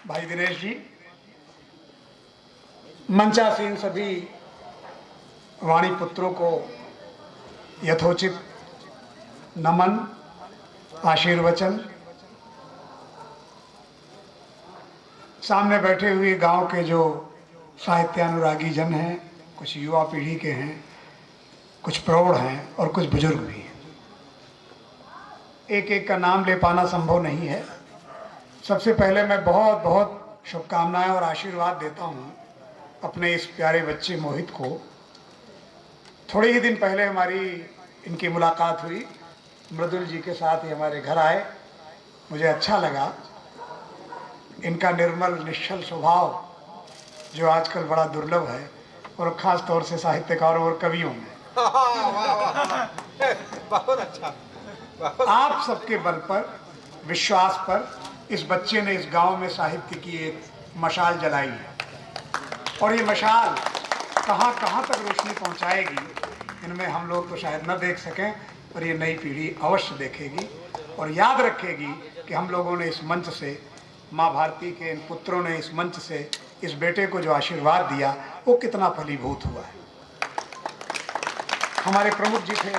भाई दिनेश जी, मंचासीन सभी वाणी पुत्रों को यथोचित नमन, आशीर्वचन। सामने बैठे हुए गांव के जो साहित्यानुरागी जन हैं, कुछ युवा पीढ़ी के हैं, कुछ प्रौढ़ हैं और कुछ बुजुर्ग भी हैं। एक एक का नाम ले पाना संभव नहीं है। सबसे पहले मैं बहुत बहुत शुभकामनाएं और आशीर्वाद देता हूं अपने इस प्यारे बच्चे मोहित को। थोड़े ही दिन पहले हमारी इनकी मुलाकात हुई, मृदुल जी के साथ ही हमारे घर आए। मुझे अच्छा लगा इनका निर्मल निश्चल स्वभाव, जो आजकल बड़ा दुर्लभ है, और ख़ास तौर से साहित्यकारों और कवियों में। बहुत अच्छा। आप सबके बल पर, विश्वास पर इस बच्चे ने इस गांव में साहित्य की एक मशाल जलाई है, और ये मशाल कहां कहां तक रोशनी पहुंचाएगी, इनमें हम लोग तो शायद न देख सकें, पर ये नई पीढ़ी अवश्य देखेगी और याद रखेगी कि हम लोगों ने इस मंच से, माँ भारती के इन पुत्रों ने इस मंच से इस बेटे को जो आशीर्वाद दिया वो कितना फलीभूत हुआ है। हमारे प्रमुख जी थे,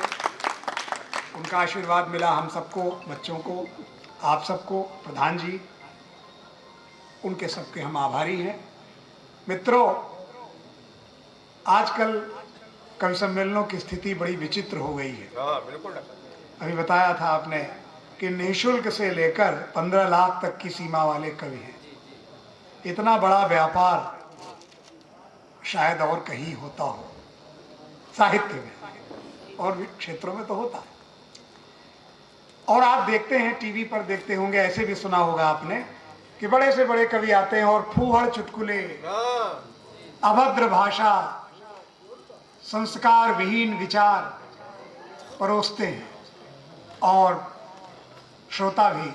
उनका आशीर्वाद मिला हम सबको, बच्चों को, आप सबको, प्रधान जी, उनके सबके हम आभारी हैं। मित्रों, आजकल कवि सम्मेलनों की स्थिति बड़ी विचित्र हो गई है। बिल्कुल। अभी बताया था आपने कि निःशुल्क से लेकर 15 लाख तक की सीमा वाले कवि हैं। इतना बड़ा व्यापार शायद और कहीं होता हो, साहित्य में और भी क्षेत्रों में तो होता है। और आप देखते हैं, टीवी पर देखते होंगे, ऐसे भी सुना होगा आपने कि बड़े से बड़े कवि आते हैं और फूहड़ चुटकुले, अभद्र भाषा, संस्कार विहीन विचार परोसते हैं, और श्रोता भी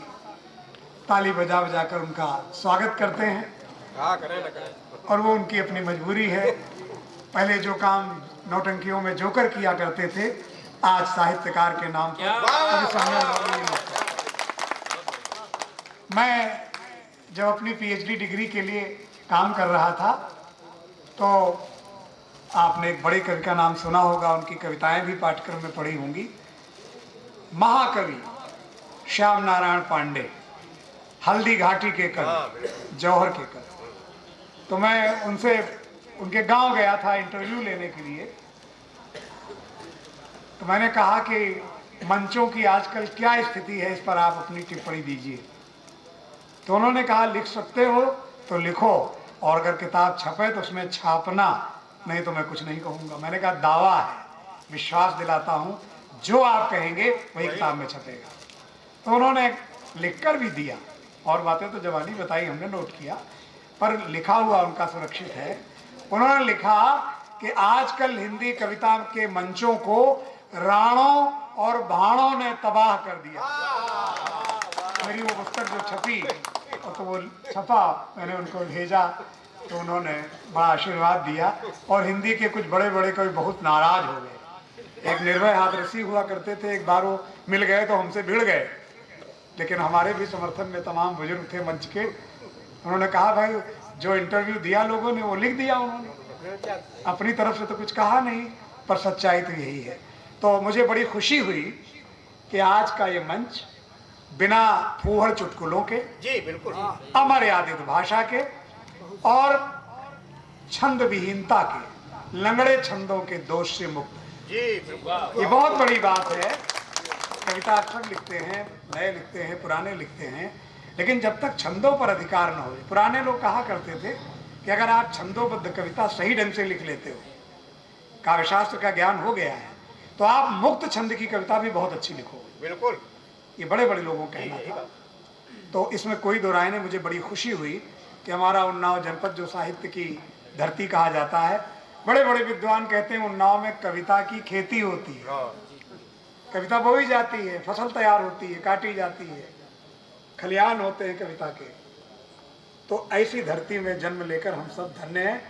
ताली बजा बजा कर उनका स्वागत करते हैं। और वो उनकी अपनी मजबूरी है। पहले जो काम नौटंकियों में जोकर किया करते थे, आज साहित्यकार के नाम पर। मैं जब अपनी पीएचडी डिग्री के लिए काम कर रहा था, तो आपने एक बड़े कवि का नाम सुना होगा, उनकी कविताएं भी पाठ्यक्रम में पढ़ी होंगी, महाकवि श्याम नारायण पांडे, हल्दी घाटी के कवि, जौहर के कवि। तो मैं उनसे, उनके गांव गया था इंटरव्यू लेने के लिए। तो मैंने कहा कि मंचों की आजकल क्या स्थिति है, इस पर आप अपनी टिप्पणी दीजिए। तो उन्होंने कहा, लिख सकते हो तो लिखो, और अगर किताब छपे तो उसमें छापना, नहीं तो मैं कुछ नहीं कहूँगा। मैंने कहा, दावा है, विश्वास दिलाता हूँ, जो आप कहेंगे वही किताब में छपेगा। तो उन्होंने लिखकर भी दिया, और बातें तो जवानी बताई, हमने नोट किया, पर लिखा हुआ उनका सुरक्षित है। उन्होंने लिखा कि आजकल हिंदी कविता के मंचों को राणों और भाणों ने तबाह कर दिया। मेरी वो पुस्तक जो छपी, और तो वो छपा, मैंने उनको भेजा, तो उन्होंने बड़ा आशीर्वाद दिया। और हिंदी के कुछ बड़े बड़े कवि बहुत नाराज हो गए। एक निर्भय हाथरसी हुआ करते थे, एक बार वो मिल गए तो हमसे भिड़ गए, लेकिन हमारे भी समर्थन में तमाम बुजुर्ग थे मंच के। उन्होंने कहा, भाई जो इंटरव्यू दिया लोगों ने वो लिख दिया, उन्होंने अपनी तरफ से तो कुछ कहा नहीं, पर सच्चाई तो यही है। तो मुझे बड़ी खुशी हुई कि आज का ये मंच बिना फूहड़ चुटकुलों के, जी बिल्कुल, अमर्यादित भाषा के और छंद विहीनता के, लंगड़े छंदों के दोष से मुक्त है। जी बिल्कुल। ये बहुत बड़ी बात है। कविता अक्षर लिखते हैं, नए लिखते हैं, पुराने लिखते हैं, लेकिन जब तक छंदों पर अधिकार न हो। पुराने लोग कहा करते थे कि अगर आप छंदोबद्ध कविता सही ढंग से लिख लेते हो, काव्यशास्त्र का ज्ञान हो गया है, तो आप मुक्त छंद की कविता भी बहुत अच्छी लिखोगे। बिल्कुल, ये बड़े बड़े लोगों का कहना था। तो इसमें कोई दो राय नहीं। मुझे बड़ी खुशी हुई कि हमारा उन्नाव जनपद, जो साहित्य की धरती कहा जाता है, बड़े बड़े विद्वान कहते हैं उन्नाव में कविता की खेती होती है। कविता बोई जाती है, फसल तैयार होती है, काटी जाती है, खलियान होते हैं कविता के। तो ऐसी धरती में जन्म लेकर हम सब धन्य हैं।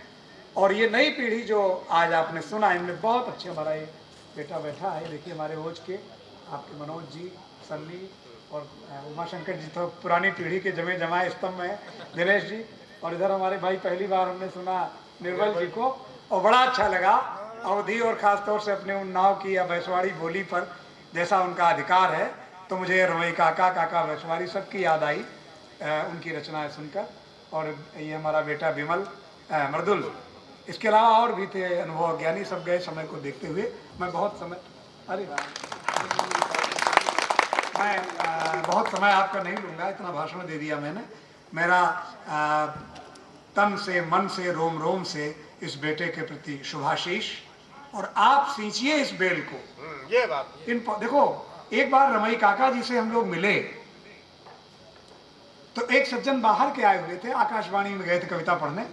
और ये नई पीढ़ी जो आज आपने सुना, इनमें बहुत अच्छे, हमारा ये बेटा बैठा है, देखिए हमारे ओज के, आपके मनोज जी, सन्नी, और उमाशंकर जी तो पुरानी पीढ़ी के जमे जमाए स्तंभ हैं, दिनेश जी। और इधर हमारे भाई पहली बार हमने सुना निर्मल जी को, और बड़ा अच्छा लगा अवधि और ख़ास तौर से अपने उन्नाव की या भैंसवाड़ी बोली पर जैसा उनका अधिकार है। तो मुझे रमई काका, काका भैंसवाड़ी सबकी याद आई उनकी रचनाएं सुनकर। और ये हमारा बेटा विमल मृदुल, इसके अलावा और भी थे अनुभव ज्ञानी, सब गए समय को देखते हुए। मैं बहुत समय मैं बहुत समय आपका नहीं लूँगा, इतना भाषण दे दिया मैंने। मेरा तन से, मन से, रोम रोम से इस बेटे के प्रति शुभाशीष। और आप सींचिए इस बेल को। ये बात देखो, एक बार रमई काका जी से हम लोग मिले तो एक सज्जन बाहर के आए हुए थे, आकाशवाणी में गए थे कविता पढ़ने।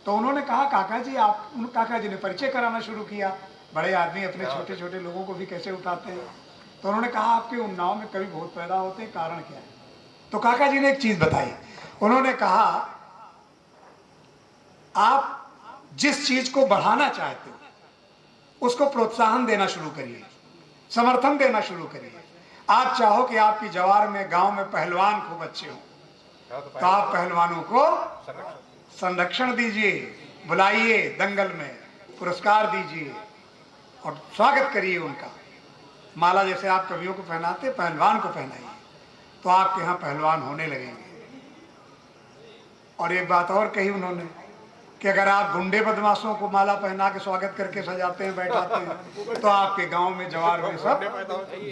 तो उन्होंने कहा काका जी आप, काका जी ने परिचय कराना शुरू किया। बड़े आदमी अपने छोटे छोटे लोगों को भी कैसे उठाते हैं। तो उन्होंने कहा आपके उन्नाव में कवि बहुत पैदा होते हैं, कारण क्या है। तो काका जी ने एक चीज बताई। उन्होंने कहा आप जिस चीज को बढ़ाना चाहते हो उसको प्रोत्साहन देना शुरू करिए, समर्थन देना शुरू करिए। आप चाहो कि आपकी जवार में, गांव में पहलवान खूब अच्छे हो, तो आप पहलवानों को संरक्षण दीजिए, बुलाइए, दंगल में पुरस्कार दीजिए और स्वागत करिए उनका। माला जैसे आप कवियों को पहनाते, पहलवान को पहनाइए, तो आपके यहाँ पहलवान होने लगेंगे। और एक बात और कही उन्होंने कि अगर आप गुंडे बदमाशों को माला पहना के स्वागत करके सजाते हैं, बैठाते हैं, तो आपके गांव में, जवार में सब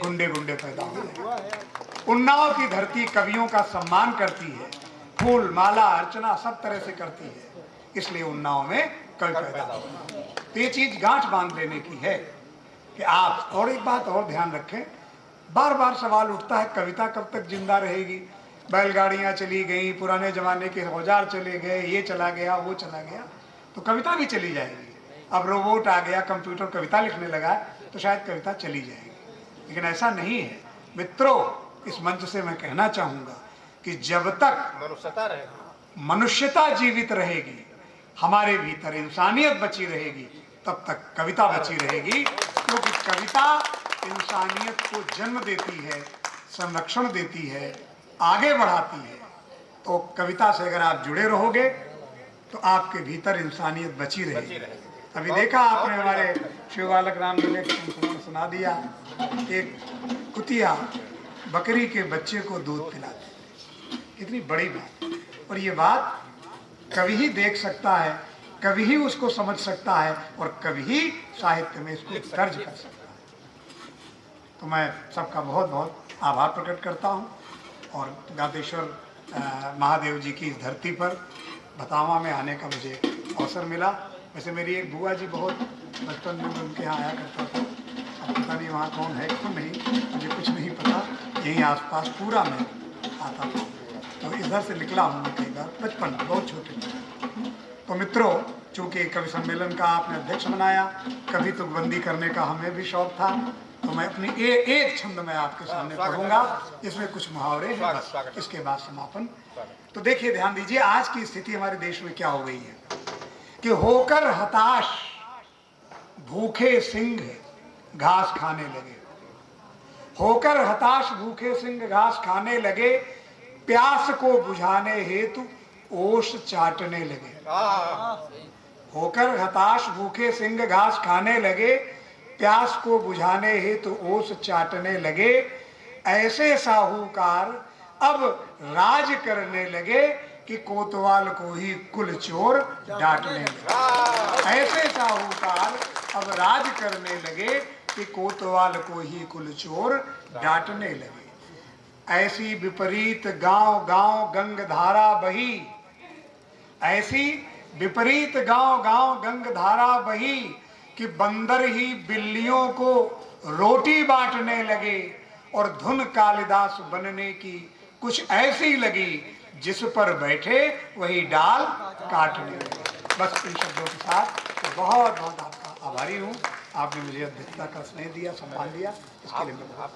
गुंडे गुंडे पैदा हो जाएंगे। उन्नाव की धरती कवियों का सम्मान करती है, फूल माला अर्चना सब तरह से करती है, इसलिए उन्नाव में कवि पैदा होता है। तो ये चीज गांठ बांध लेने की है कि आप। और एक बात और ध्यान रखें, बार बार सवाल उठता है कविता कब तक जिंदा रहेगी। बैलगाड़ियां चली गई, पुराने जमाने के औजार चले गए, ये चला गया, वो चला गया, तो कविता भी चली जाएगी। अब रोबोट आ गया, कंप्यूटर कविता लिखने लगा, तो शायद कविता चली जाएगी। लेकिन ऐसा नहीं है मित्रों। इस मंच से मैं कहना चाहूंगा कि जब तक मनुष्यता जीवित रहेगी, हमारे भीतर इंसानियत बची रहेगी, तब तक कविता बची रहेगी। क्योंकि कविता इंसानियत को जन्म देती है, संरक्षण देती है, आगे बढ़ाती है। तो कविता से अगर आप जुड़े रहोगे तो आपके भीतर इंसानियत बची रहेगी। अभी देखा आपने हमारे शिव बालक राम ने सुना दिया, एक कुतिया बकरी के बच्चे को दूध पिलाती, कितनी बड़ी बात। और ये बात कवि ही देख सकता है, कवि ही उसको समझ सकता है, और कवि ही साहित्य में इसको दर्ज कर सकता है। तो मैं सबका बहुत बहुत आभार प्रकट करता हूँ। और गातेश्वर महादेव जी की इस धरती पर भतावा में आने का मुझे अवसर मिला। वैसे मेरी एक बुआ जी बहुत बचपन में उनके यहाँ आया करता था। अब पता नहीं वहाँ कौन है कौन नहीं, मुझे कुछ नहीं पता। यहीं आसपास पूरा मैं आता था, तो इधर से निकला हूँ मैं कई बार, बचपन बहुत छोटे। तो मित्रों, चूँकि कवि सम्मेलन का आपने अध्यक्ष बनाया, कभी तुकबंदी करने का हमें भी शौक था, तो मैं अपनी एक छंद में आपके सामने पढ़ूंगा। इसमें कुछ मुहावरे हैं, बस इसके बाद समापन। तो देखिए, ध्यान दीजिए, आज की स्थिति हमारे देश में क्या हो गई है कि होकर हताश भूखे सिंह घास खाने लगे। होकर हताश भूखे सिंह घास खाने लगे, प्यास को बुझाने हेतु ओस चाटने लगे। होकर हताश भूखे सिंह घास खाने लगे, प्यास को बुझाने हेतु ओस चाटने लगे। ऐसे साहूकार अब राज करने लगे कि कोतवाल को ही कुल चोर डांटने लगे। ऐसे साहूकार अब राज करने लगे कि कोतवाल को ही कुल चोर डांटने लगे। ऐसी विपरीत गांव गांव गंग धारा बही, ऐसी विपरीत गांव गांव गंग धारा बही कि बंदर ही बिल्लियों को रोटी बांटने लगे। और धुन कालिदास बनने की कुछ ऐसी लगी, जिस पर बैठे वही डाल काटने लगे। बस इन शब्दों के साथ बहुत बहुत आपका आभारी हूँ। आपने मुझे अध्यक्षता का स्नेह दिया, सम्मान दिया, इसके लिए मैं बहुत